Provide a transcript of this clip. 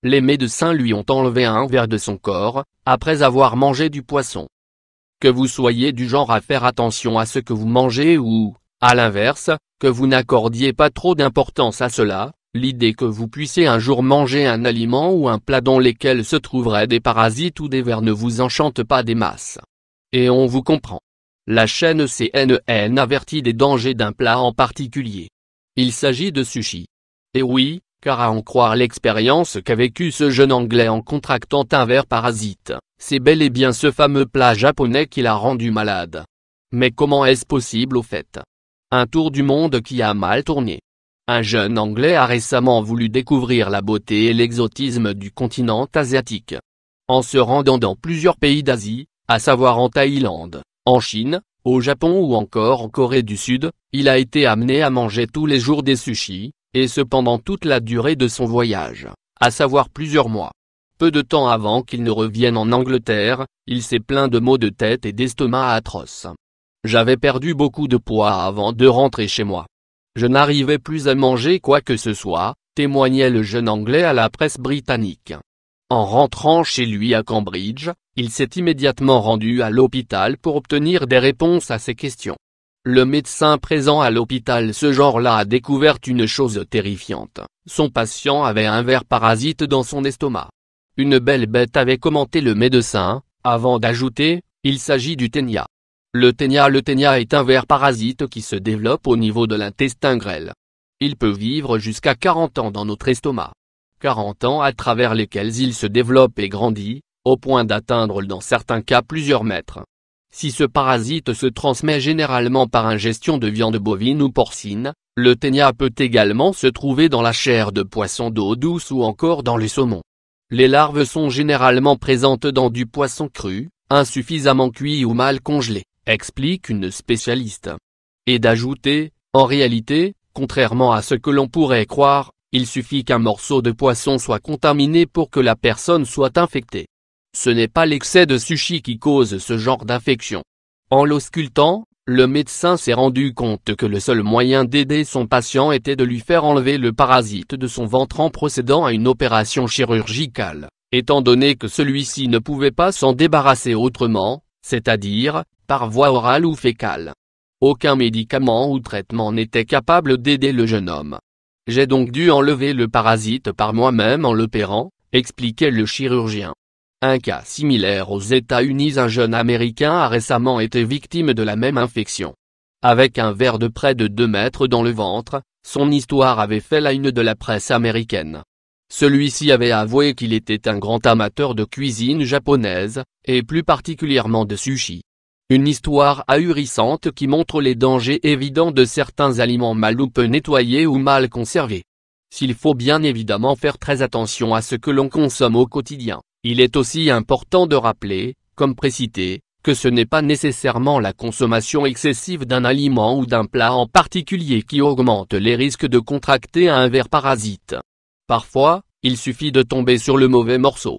Les médecins lui ont enlevé un verre de son corps, après avoir mangé du poisson. Que vous soyez du genre à faire attention à ce que vous mangez ou, à l'inverse, que vous n'accordiez pas trop d'importance à cela, l'idée que vous puissiez un jour manger un aliment ou un plat dans lesquels se trouveraient des parasites ou des vers ne vous enchante pas des masses. Et on vous comprend. La chaîne CNN avertit des dangers d'un plat en particulier. Il s'agit de sushi. Et oui, car à en croire l'expérience qu'a vécue ce jeune Anglais en contractant un ver parasite, c'est bel et bien ce fameux plat japonais qui l'a rendu malade. Mais comment est-ce possible au fait? Un tour du monde qui a mal tourné. Un jeune Anglais a récemment voulu découvrir la beauté et l'exotisme du continent asiatique. En se rendant dans plusieurs pays d'Asie, à savoir en Thaïlande, en Chine, au Japon ou encore en Corée du Sud, il a été amené à manger tous les jours des sushis, et ce pendant toute la durée de son voyage, à savoir plusieurs mois. Peu de temps avant qu'il ne revienne en Angleterre, il s'est plaint de maux de tête et d'estomac atroces. J'avais perdu beaucoup de poids avant de rentrer chez moi. Je n'arrivais plus à manger quoi que ce soit, témoignait le jeune Anglais à la presse britannique. En rentrant chez lui à Cambridge, il s'est immédiatement rendu à l'hôpital pour obtenir des réponses à ses questions. Le médecin présent à l'hôpital ce jour-là a découvert une chose terrifiante. Son patient avait un ver parasite dans son estomac. Une belle bête, avait commenté le médecin, avant d'ajouter, il s'agit du ténia. Le ténia est un ver parasite qui se développe au niveau de l'intestin grêle. Il peut vivre jusqu'à 40 ans dans notre estomac. 40 ans à travers lesquels il se développe et grandit, au point d'atteindre dans certains cas plusieurs mètres. Si ce parasite se transmet généralement par ingestion de viande bovine ou porcine, le ténia peut également se trouver dans la chair de poisson d'eau douce ou encore dans les saumons. Les larves sont généralement présentes dans du poisson cru, insuffisamment cuit ou mal congelé, explique une spécialiste. Et d'ajouter, en réalité, contrairement à ce que l'on pourrait croire, il suffit qu'un morceau de poisson soit contaminé pour que la personne soit infectée. Ce n'est pas l'excès de sushi qui cause ce genre d'infection. En l'auscultant, le médecin s'est rendu compte que le seul moyen d'aider son patient était de lui faire enlever le parasite de son ventre en procédant à une opération chirurgicale, étant donné que celui-ci ne pouvait pas s'en débarrasser autrement, c'est-à-dire, par voie orale ou fécale. Aucun médicament ou traitement n'était capable d'aider le jeune homme. J'ai donc dû enlever le parasite par moi-même en l'opérant, expliquait le chirurgien. Un cas similaire aux États-Unis, un jeune Américain a récemment été victime de la même infection. Avec un ver de près de 2 mètres dans le ventre, son histoire avait fait la une de la presse américaine. Celui-ci avait avoué qu'il était un grand amateur de cuisine japonaise, et plus particulièrement de sushi. Une histoire ahurissante qui montre les dangers évidents de certains aliments mal ou peu nettoyés ou mal conservés. S'il faut bien évidemment faire très attention à ce que l'on consomme au quotidien, il est aussi important de rappeler, comme précité, que ce n'est pas nécessairement la consommation excessive d'un aliment ou d'un plat en particulier qui augmente les risques de contracter un ver parasite. Parfois, il suffit de tomber sur le mauvais morceau.